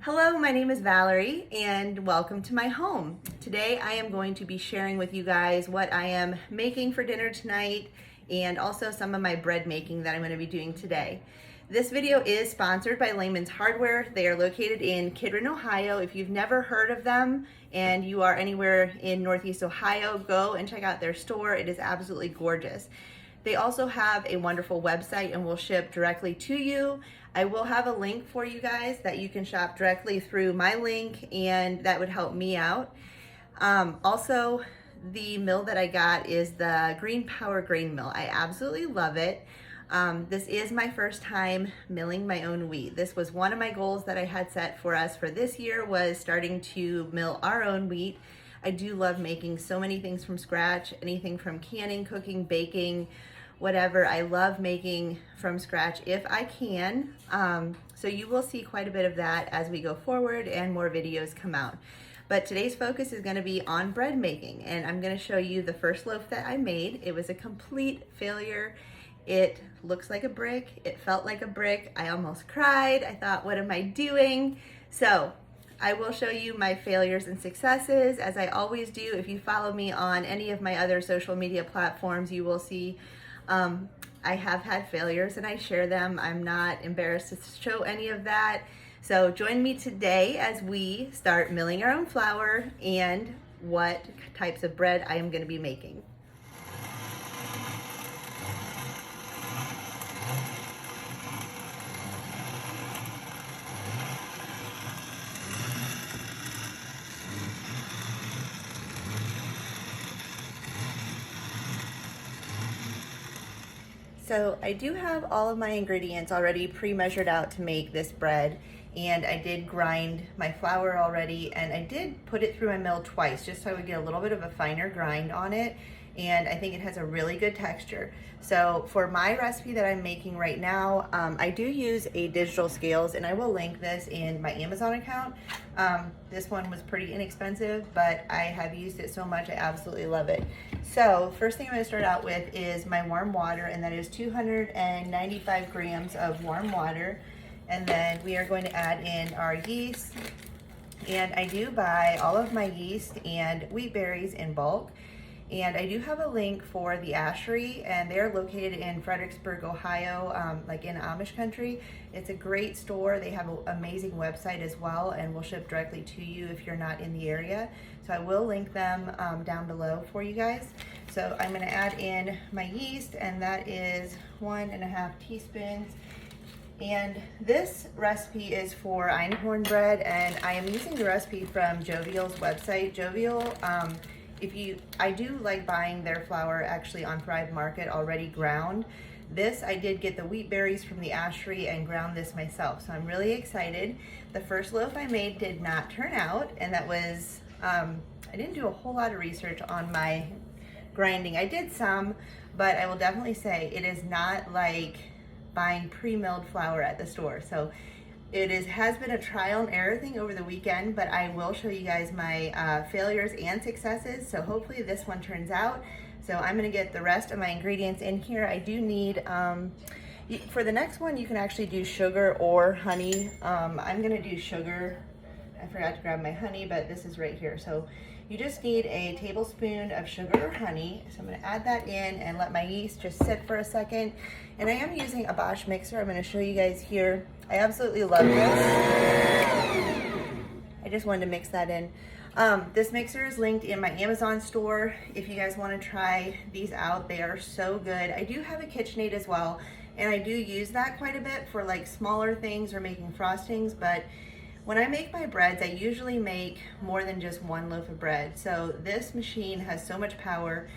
Hello, my name is Valerie and welcome to my home. Today I am going to be sharing with you guys what I am making for dinner tonight and also some of my bread making that I'm going to be doing today. This video is sponsored by Layman's Hardware. They are located in Kidron, Ohio. If you've never heard of them and you are anywhere in Northeast Ohio, go and check out their store. It is absolutely gorgeous. They also have a wonderful website and will ship directly to you. I will have a link for you guys that you can shop directly through my link, and that would help me out. Also, the mill that I got is the Green Power Grain Mill. I absolutely love it. This is my first time milling my own wheat. This was one of my goals that I had set for us for this year, was starting to mill our own wheat. I do love making so many things from scratch, anything from canning, cooking, baking, whatever. I love making from scratch if I can. So you will see quite a bit of that as we go forward and more videos come out. But today's focus is going to be on bread making, and I'm going to show you the first loaf that I made. It was a complete failure. It looks like a brick. It felt like a brick. I almost cried. I thought, what am I doing? So I will show you my failures and successes, as I always do. If you follow me on any of my other social media platforms, you will see I have had failures and I share them. I'm not embarrassed to show any of that. So join me today as we start milling our own flour and what types of bread I am going to be making. So I do have all of my ingredients already pre-measured out to make this bread, and I did grind my flour already, and I did put it through my mill twice just so I would get a little bit of a finer grind on it, and I think it has a really good texture. So for my recipe that I'm making right now, I do use a digital scales, and I will link this in my Amazon account. This one was pretty inexpensive, but I have used it so much, I absolutely love it. So first thing I'm going to start out with is my warm water, and that is 295 grams of warm water. And then we are going to add in our yeast, and I do buy all of my yeast and wheat berries in bulk. And I do have a link for the Ashery, and they're located in Fredericksburg, Ohio, like in Amish country. It's a great store. They have an amazing website as well, and will ship directly to you if you're not in the area. So I will link them down below for you guys. So I'm gonna add in my yeast, and that is 1.5 teaspoons. And this recipe is for einkorn bread, and I am using the recipe from Jovial's website. Jovial, I do like buying their flour actually on Thrive Market already ground. This, I did get the wheat berries from the Ashery and ground this myself, so I'm really excited. The first loaf I made did not turn out, and that was, I didn't do a whole lot of research on my grinding. I did some, but I will definitely say it is not like buying pre-milled flour at the store. So it has been a trial and error thing over the weekend, but I will show you guys my failures and successes. So hopefully this one turns out. So I'm gonna get the rest of my ingredients in here. I do need, for the next one, you can actually do sugar or honey. I'm gonna do sugar. I forgot to grab my honey, but this is right here. So you just need a tablespoon of sugar or honey. So I'm gonna add that in and let my yeast just sit for a second. And I am using a Bosch mixer. I'm gonna show you guys here. I absolutely love this. I just wanted to mix that in. This mixer is linked in my Amazon store. If you guys wanna try these out, they are so good. I do have a KitchenAid as well, and I do use that quite a bit for like smaller things or making frostings, but when I make my breads, I usually make more than just one loaf of bread. So this machine has so much power,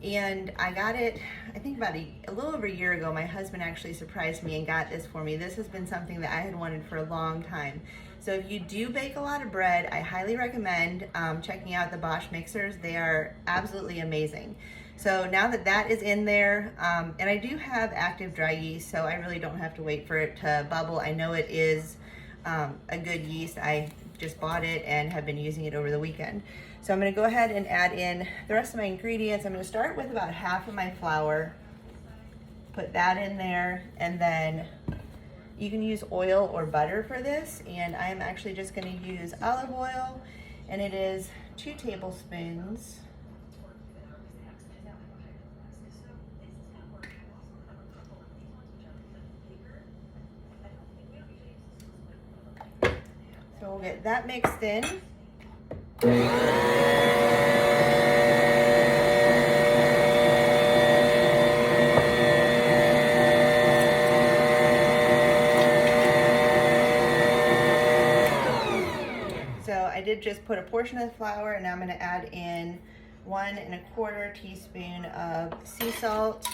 and I got it, I think about a little over a year ago. My husband actually surprised me and got this for me. This has been something that I had wanted for a long time. So if you do bake a lot of bread, I highly recommend checking out the Bosch mixers. They are absolutely amazing. So now that that is in there, and I do have active dry yeast, so I really don't have to wait for it to bubble. I know it is a good yeast. I just bought it and have been using it over the weekend. So I'm gonna go ahead and add in the rest of my ingredients. I'm gonna start with about half of my flour, put that in there, and then You can use oil or butter for this, and I'm actually just going to use olive oil, and it is 2 tablespoons. So we'll get that mixed in. So I did just put a portion of the flour, and now I'm going to add in 1 1/4 teaspoon of sea salt.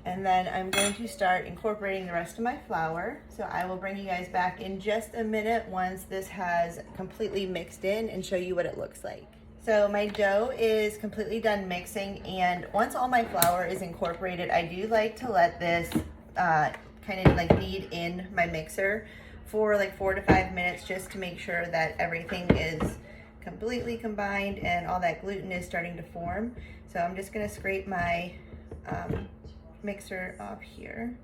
And then I'm going to start incorporating the rest of my flour. So I will bring you guys back in just a minute once this has completely mixed in and show you what it looks like. So my dough is completely done mixing, and once all my flour is incorporated, I do like to let this kind of like knead in my mixer for like 4 to 5 minutes, just to make sure that everything is completely combined and all that gluten is starting to form. So I'm just going to scrape my mixer off here.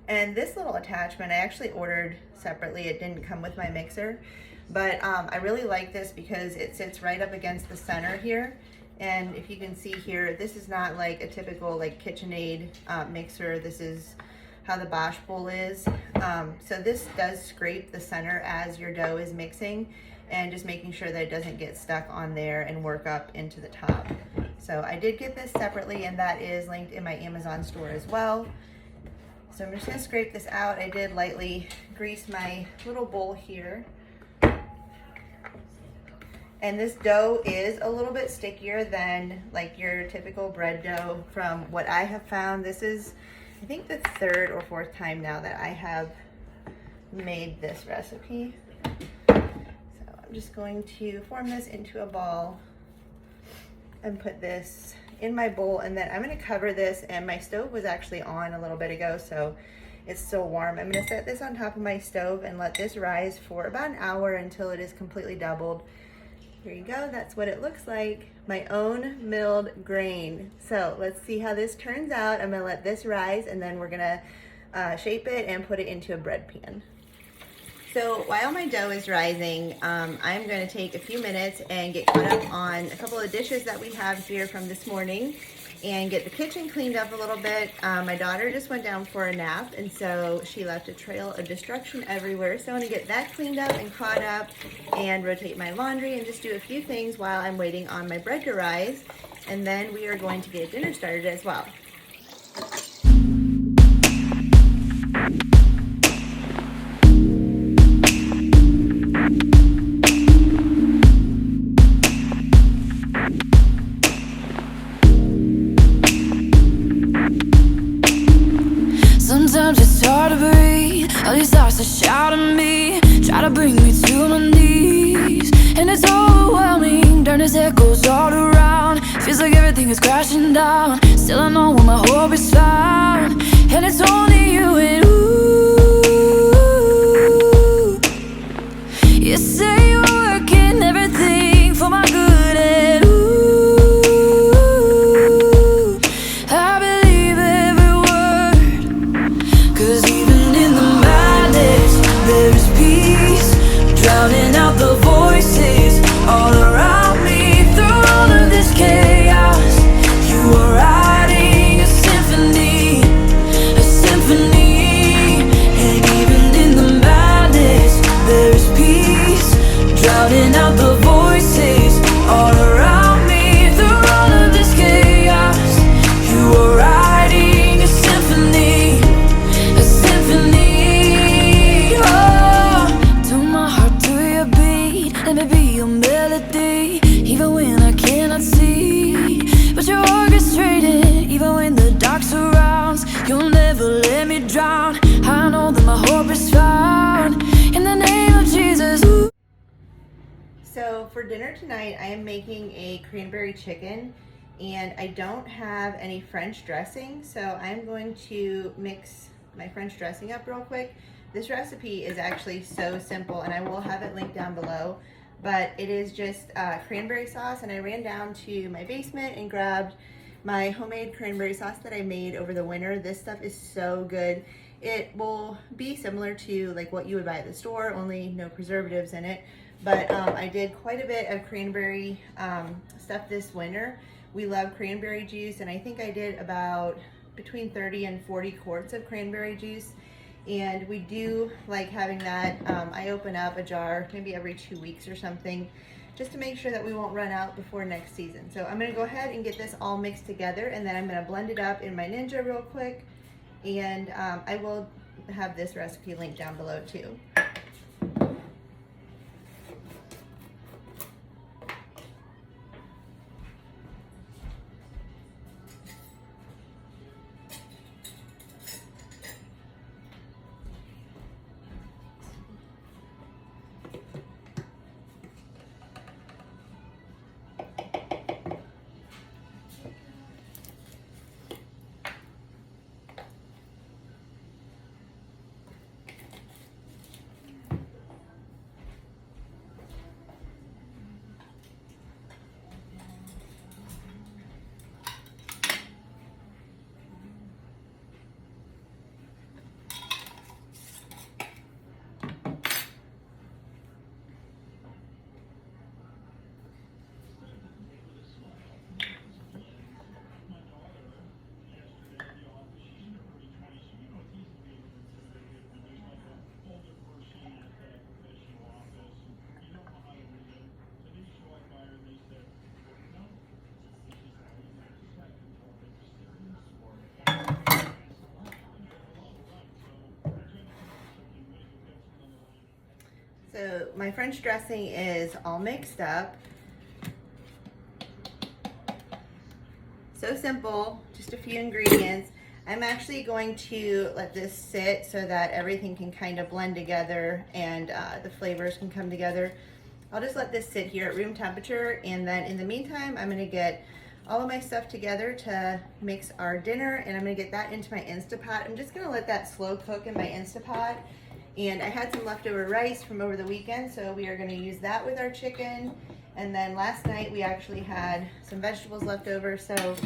And this little attachment I actually ordered separately. It didn't come with my mixer, but I really like this because it sits right up against the center here. And if you can see here, this is not like a typical like KitchenAid mixer. This is how the Bosch bowl is. So this does scrape the center as your dough is mixing, and just making sure that it doesn't get stuck on there and work up into the top. So I did get this separately, and that is linked in my Amazon store as well. So I'm just gonna scrape this out. I did lightly grease my little bowl here. And this dough is a little bit stickier than like your typical bread dough from what I have found. This is, I think, the 3rd or 4th time now that I have made this recipe. So I'm just going to form this into a ball and put this in my bowl, and then I'm going to cover this, and my stove was actually on a little bit ago, so it's still warm. I'm going to set this on top of my stove and let this rise for about an hour until it is completely doubled. Here you go, that's what it looks like. My own milled grain. So let's see how this turns out. I'm gonna let this rise, and then we're gonna shape it and put it into a bread pan. So while my dough is rising, I'm going to take a few minutes and get caught up on a couple of dishes that we have here from this morning and get the kitchen cleaned up a little bit. My daughter just went down for a nap, and so she left a trail of destruction everywhere. So I'm going to get that cleaned up and caught up and rotate my laundry and just do a few things while I'm waiting on my bread to rise. And then we are going to get dinner started as well. Sometimes it's hard to breathe, all these thoughts that shout at me, try to bring me to my knees. And it's overwhelming, darkness echoes all around, feels like everything is crashing down. Still I know where my hope is found, and it's only you. And ooh, you say you're working everything for my good. And ooh, I believe every word, 'cause even in the madness there is peace, drowning out the voices all around me. Through all of this chaos, you are writing a symphony, a symphony. And even in the madness there is peace, drowning out the voices all around me. Through all of this chaos, you are writing a symphony, a symphony. Oh, tune my heart to your beat, let me be your melody, even when I cannot see. But you're orchestrated, even when the dark surrounds. You'll never let me drown. I know that my hope is found in the name of Jesus. Ooh. So for dinner tonight, I am making a cranberry chicken, and I don't have any French dressing, so I'm going to mix my French dressing up real quick. This recipe is actually so simple, and I will have it linked down below. but it is just cranberry sauce, and I ran down to my basement and grabbed my homemade cranberry sauce that I made over the winter. This stuff is so good. It will be similar to like what you would buy at the store, only no preservatives in it. But I did quite a bit of cranberry stuff this winter. We love cranberry juice, and I think I did about between 30 and 40 quarts of cranberry juice. And we do like having that. I open up a jar maybe every 2 weeks or something, just to make sure that we won't run out before next season. So I'm gonna go ahead and get this all mixed together, and then I'm gonna blend it up in my Ninja real quick. And I will have this recipe linked down below too. So my French dressing is all mixed up. So simple, just a few ingredients. I'm actually going to let this sit so that everything can kind of blend together and the flavors can come together. I'll just let this sit here at room temperature, and then in the meantime, I'm gonna get all of my stuff together to mix our dinner, and I'm gonna get that into my Instapot. I'm just gonna let that slow cook in my Instapot. And I had some leftover rice from over the weekend, so we are gonna use that with our chicken. And then last night we actually had some vegetables left over, so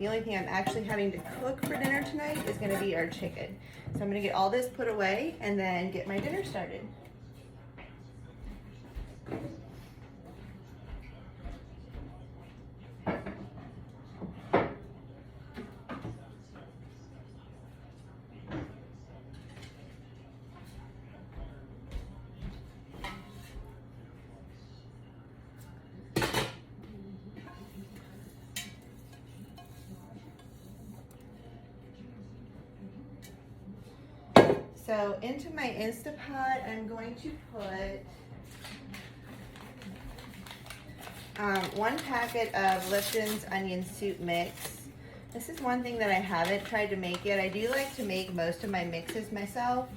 the only thing I'm actually having to cook for dinner tonight is gonna be our chicken. So I'm gonna get all this put away and then get my dinner started. So into my Instapot, I'm going to put 1 packet of Lipton's onion soup mix. This is one thing that I haven't tried to make yet. I do like to make most of my mixes myself,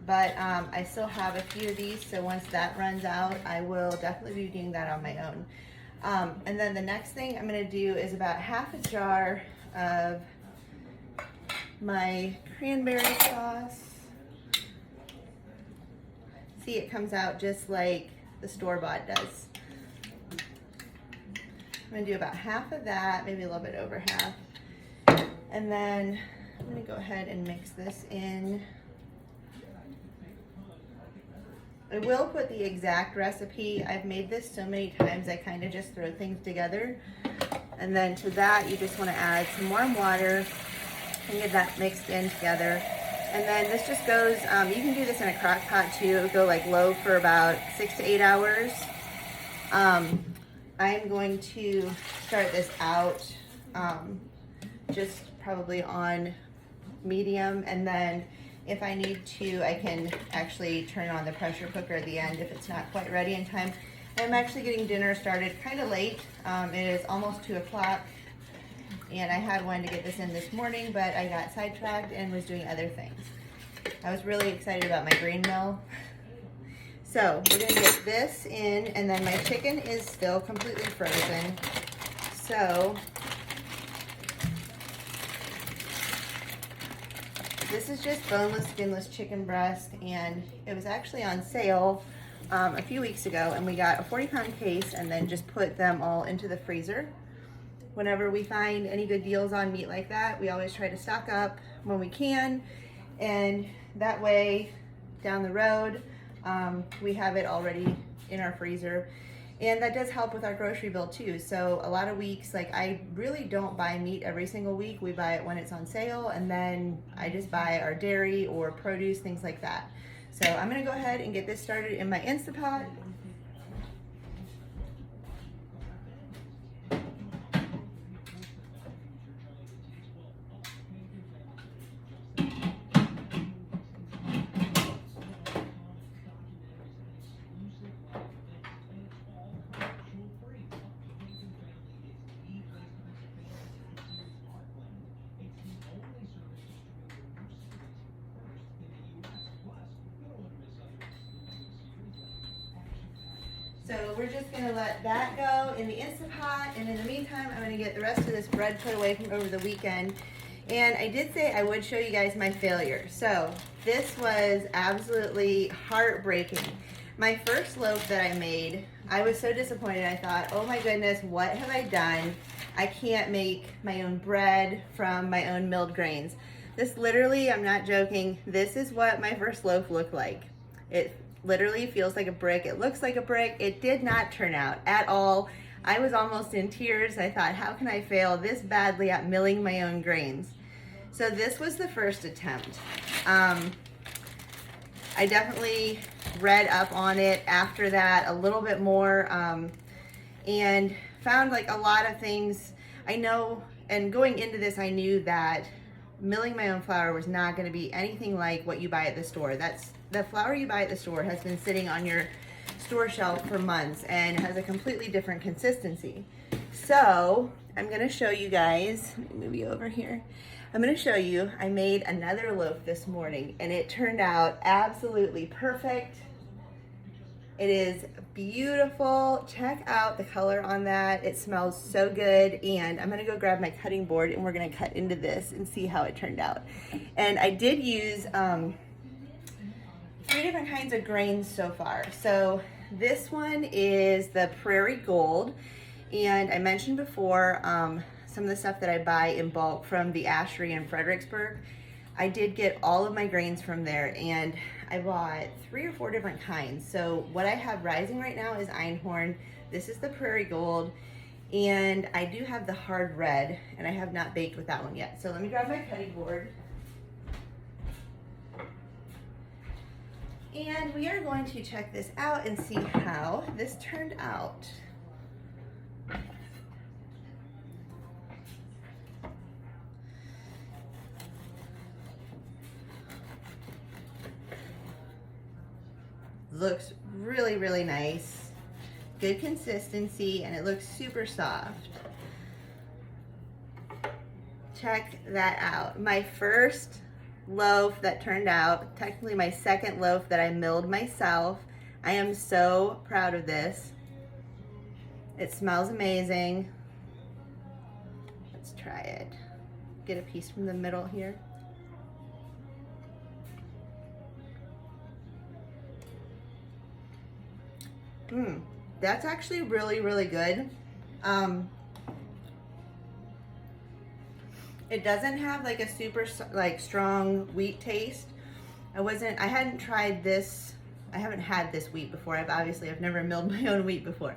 but I still have a few of these, so once that runs out, I will definitely be doing that on my own. And then the next thing I'm gonna do is about half a jar of my cranberry sauce. See, it comes out just like the store-bought does. I'm gonna do about half of that, maybe a little bit over half. And then I'm gonna go ahead and mix this in. I will put the exact recipe. I've made this so many times, I kind of just throw things together. And then to that, you just wanna add some warm water and get that mixed in together. And then this just goes, you can do this in a crock pot too. It would go like low for about 6 to 8 hours. I'm going to start this out just probably on medium, and then if I need to, I can actually turn on the pressure cooker at the end if it's not quite ready in time. I'm actually getting dinner started kind of late. It is almost 2 o'clock. And I had wanted to get this in this morning, but I got sidetracked and was doing other things. I was really excited about my grain mill. So we're gonna get this in, and then my chicken is still completely frozen. So this is just boneless, skinless chicken breast, and it was actually on sale a few weeks ago, and we got a 40-pound case and then just put them all into the freezer. Whenever we find any good deals on meat like that, we always try to stock up when we can, and that way down the road we have it already in our freezer. And that does help with our grocery bill too. So a lot of weeks, like, I really don't buy meat every single week. We buy it when it's on sale, and then I just buy our dairy or produce, things like that. So I'm gonna go ahead and get this started in my Instapot. So we're just gonna let that go in the Instapot, and in the meantime, I'm gonna get the rest of this bread put away from over the weekend. And I did say I would show you guys my failure. So this was absolutely heartbreaking. My first loaf that I made, I was so disappointed. I thought, oh my goodness, what have I done? I can't make my own bread from my own milled grains. This literally, I'm not joking, this is what my first loaf looked like. It literally feels like a brick. It looks like a brick. It did not turn out at all. I was almost in tears. I thought, how can I fail this badly at milling my own grains? So this was the first attempt. I definitely read up on it after that a little bit more, and found like a lot of things. I know, and going into this, I knew that milling my own flour was not going to be anything like what you buy at the store. The flour you buy at the store has been sitting on your store shelf for months and has a completely different consistency. So I'm going to show you guys, let me move you over here. I'm going to show you, I made another loaf this morning and it turned out absolutely perfect. It is beautiful. Check out the color on that. It smells so good. And I'm gonna go grab my cutting board and we're gonna cut into this and see how it turned out. And I did use 3 different kinds of grains so far. So this one is the Prairie Gold. And I mentioned before some of the stuff that I buy in bulk from the Ashery in Fredericksburg. I did get all of my grains from there, and I bought 3 or 4 different kinds. So what I have rising right now is Einhorn. This is the Prairie Gold, and I do have the hard red, and I have not baked with that one yet. So let me grab my cutting board. And we are going to check this out and see how this turned out. Looks really, really nice. Good consistency, and it looks super soft. Check that out. My first loaf that turned out, technically my second loaf that I milled myself. I am so proud of this. It smells amazing. Let's try it. Get a piece from the middle here. That's actually really, really good. It doesn't have like a super strong wheat taste. I hadn't tried this. I haven't had this wheat before. I've never milled my own wheat before.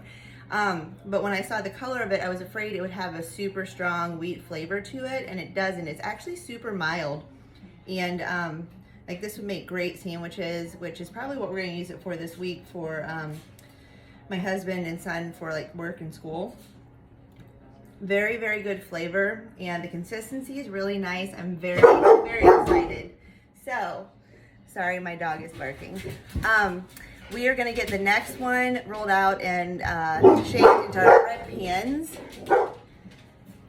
But when I saw the color of it, I was afraid it would have a super strong wheat flavor to it, and it doesn't. It's actually super mild. And like this would make great sandwiches, which is probably what we're gonna use it for this week for my husband and son for like work and school. Very, very good flavor, and the consistency is really nice. I'm very, very excited. So, sorry, my dog is barking. We are gonna get the next one rolled out and shaped into our bread pans.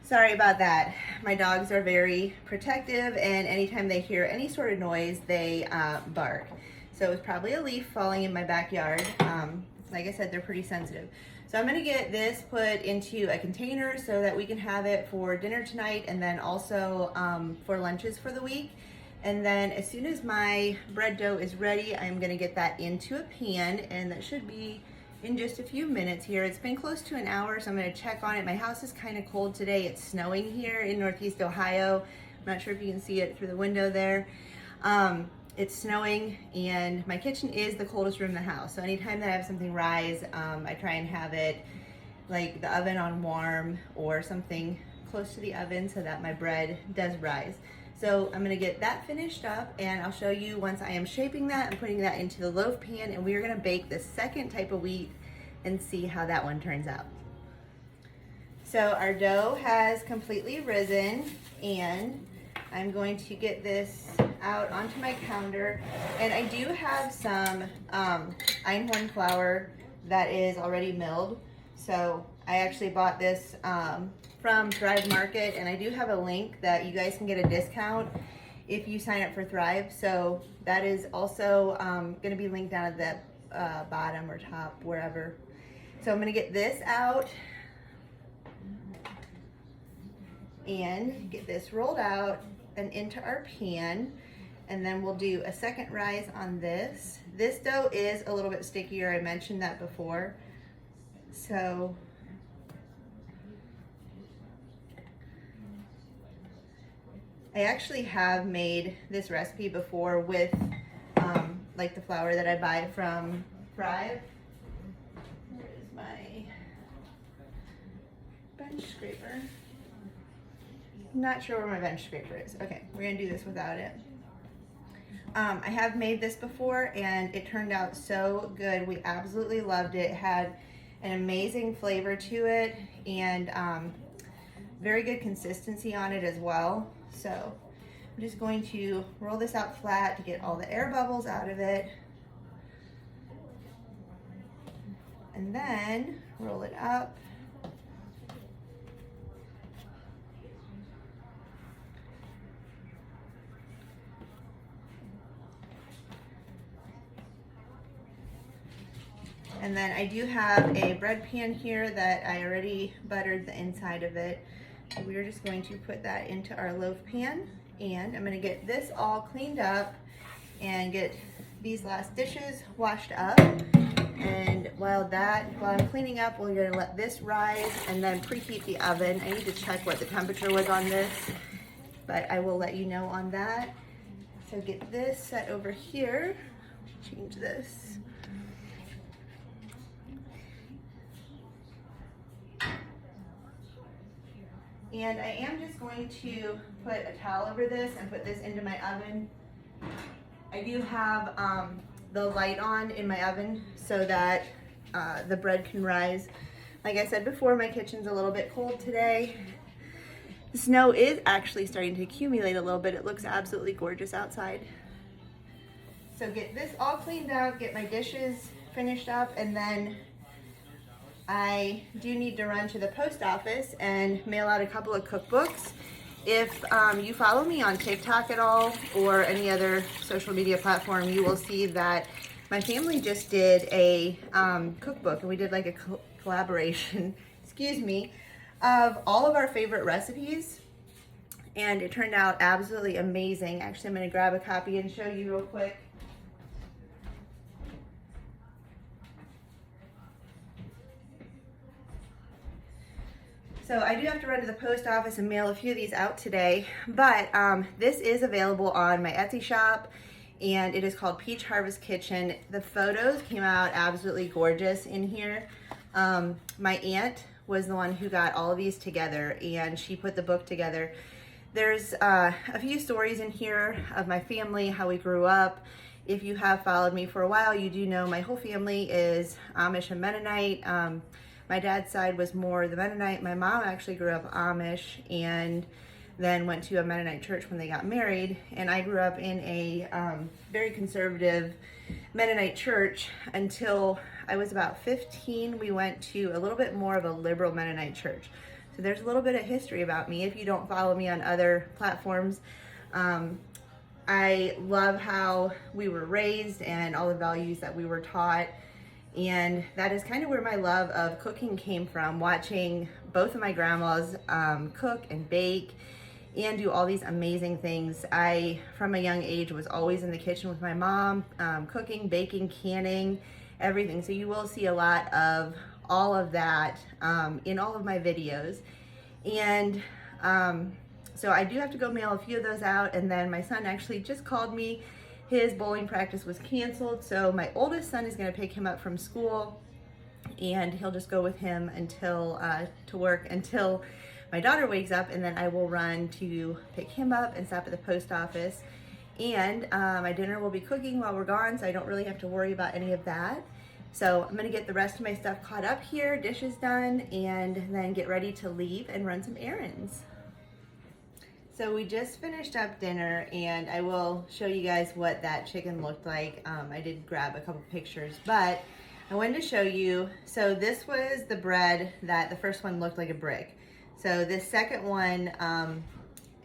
Sorry about that. My dogs are very protective, and anytime they hear any sort of noise, they bark. So it was probably a leaf falling in my backyard. Like I said, they're pretty sensitive. So I'm gonna get this put into a container so that we can have it for dinner tonight, and then also for lunches for the week. And then as soon as my bread dough is ready, I'm gonna get that into a pan, and that should be in just a few minutes here. It's been close to an hour, so I'm gonna check on it. My house is kind of cold today. It's snowing here in Northeast Ohio. I'm not sure if you can see it through the window there. It's snowing, and my kitchen is the coldest room in the house. So anytime that I have something rise, I try and have it like the oven on warm or something close to the oven so that my bread does rise. So I'm gonna get that finished up, and I'll show you once I am shaping that and putting that into the loaf pan, and we are gonna bake the second type of wheat and see how that one turns out. So our dough has completely risen, and I'm going to get this out onto my counter. And I do have some einhorn flour that is already milled. So I actually bought this from Thrive Market, and I do have a link that you guys can get a discount if you sign up for Thrive. So that is also going to be linked down at the bottom or top, wherever. So I'm going to get this out and get this rolled out and into our pan, and then we'll do a second rise on this. This dough is a little bit stickier, I mentioned that before. So I actually have made this recipe before with like the flour that I buy from Thrive. Where is my bench scraper? Not sure where my bench scraper is. Okay, we're gonna do this without it. I have made this before, and it turned out so good. We absolutely loved it. It had an amazing flavor to it, and very good consistency on it as well. So I'm just going to roll this out flat to get all the air bubbles out of it, and then roll it up. And then I do have a bread pan here that I already buttered the inside of it. So we're just going to put that into our loaf pan, and I'm gonna get this all cleaned up and get these last dishes washed up. And while I'm cleaning up, we're gonna let this rise and then preheat the oven. I need to check what the temperature was on this, but I will let you know on that. So get this set over here, change this. And I am just going to put a towel over this and put this into my oven. I do have the light on in my oven so that the bread can rise. Like I said before, my kitchen's a little bit cold today. The snow is actually starting to accumulate a little bit. It looks absolutely gorgeous outside. So get this all cleaned up, get my dishes finished up, and then I do need to run to the post office and mail out a couple of cookbooks. If you follow me on TikTok at all or any other social media platform, you will see that my family just did a cookbook, and we did like a collaboration, excuse me, of all of our favorite recipes, and it turned out absolutely amazing. Actually, I'm going to grab a copy and show you real quick. So I do have to run to the post office and mail a few of these out today, but this is available on my Etsy shop, and it is called Peach Harvest Kitchen. The photos came out absolutely gorgeous in here. My aunt was the one who got all of these together, and she put the book together. There's a few stories in here of my family, how we grew up. If you have followed me for a while, you do know my whole family is Amish and Mennonite. My dad's side was more the Mennonite. My mom actually grew up Amish and then went to a Mennonite church when they got married. And I grew up in a very conservative Mennonite church until I was about 15. We went to a little bit more of a liberal Mennonite church. So there's a little bit of history about me if you don't follow me on other platforms. I love how we were raised and all the values that we were taught. And that is kind of where my love of cooking came from, watching both of my grandmas cook and bake. and do all these amazing things. I, from a young age, was always in the kitchen with my mom, cooking, baking, canning, everything. So you will see a lot of all of that in all of my videos. And so I do have to go mail a few of those out, and then my son actually just called me. His bowling practice was canceled, so my oldest son is going to pick him up from school, and he'll just go with him until to work until my daughter wakes up, and then I will run to pick him up and stop at the post office. And my dinner will be cooking while we're gone, so I don't really have to worry about any of that. So I'm gonna get the rest of my stuff caught up here, dishes done, and then get ready to leave and run some errands. So we just finished up dinner, and I will show you guys what that chicken looked like. I did grab a couple pictures, but I wanted to show you. So this was the bread that the first one looked like a brick. So this second one,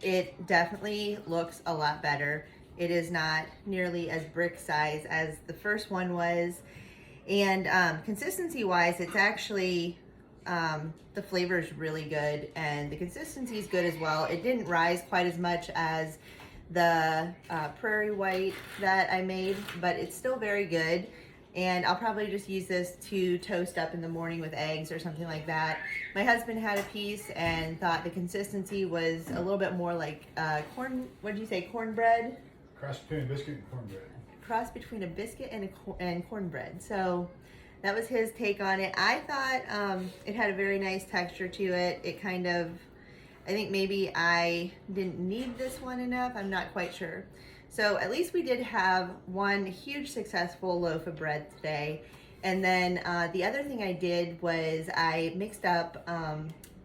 it definitely looks a lot better. It is not nearly as brick size as the first one was. And consistency wise, it's actually, the flavor is really good, and the consistency is good as well. It didn't rise quite as much as the prairie white that I made, but it's still very good. And I'll probably just use this to toast up in the morning with eggs or something like that. My husband had a piece and thought the consistency was a little bit more like what did you say, cornbread? Cross between a biscuit and cornbread. Cross between a biscuit and cornbread. So that was his take on it. I thought it had a very nice texture to it. It kind of, I think maybe I didn't knead this one enough. I'm not quite sure. So at least we did have one huge successful loaf of bread today. And then the other thing I did was I mixed up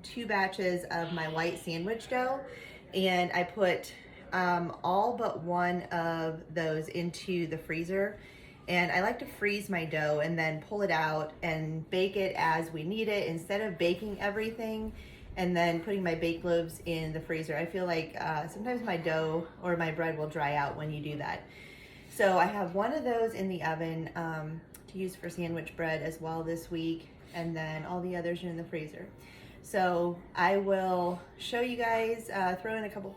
2 batches of my white sandwich dough, and I put all but one of those into the freezer. And I like to freeze my dough and then pull it out and bake it as we need it, instead of baking everything and then putting my baked loaves in the freezer. I feel like sometimes my dough or my bread will dry out when you do that. So I have one of those in the oven to use for sandwich bread as well this week, and then all the others are in the freezer. So I will show you guys, throw in a couple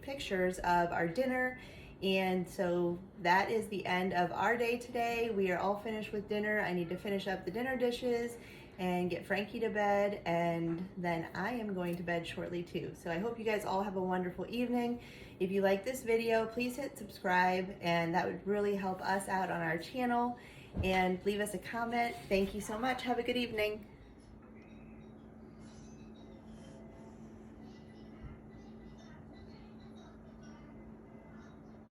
pictures of our dinner. And so that is the end of our day today. We are all finished with dinner. I need to finish up the dinner dishes and get Frankie to bed, and then I am going to bed shortly too. So I hope you guys all have a wonderful evening. If you like this video, please hit subscribe, and that would really help us out on our channel, and leave us a comment. Thank you so much. Have a good evening.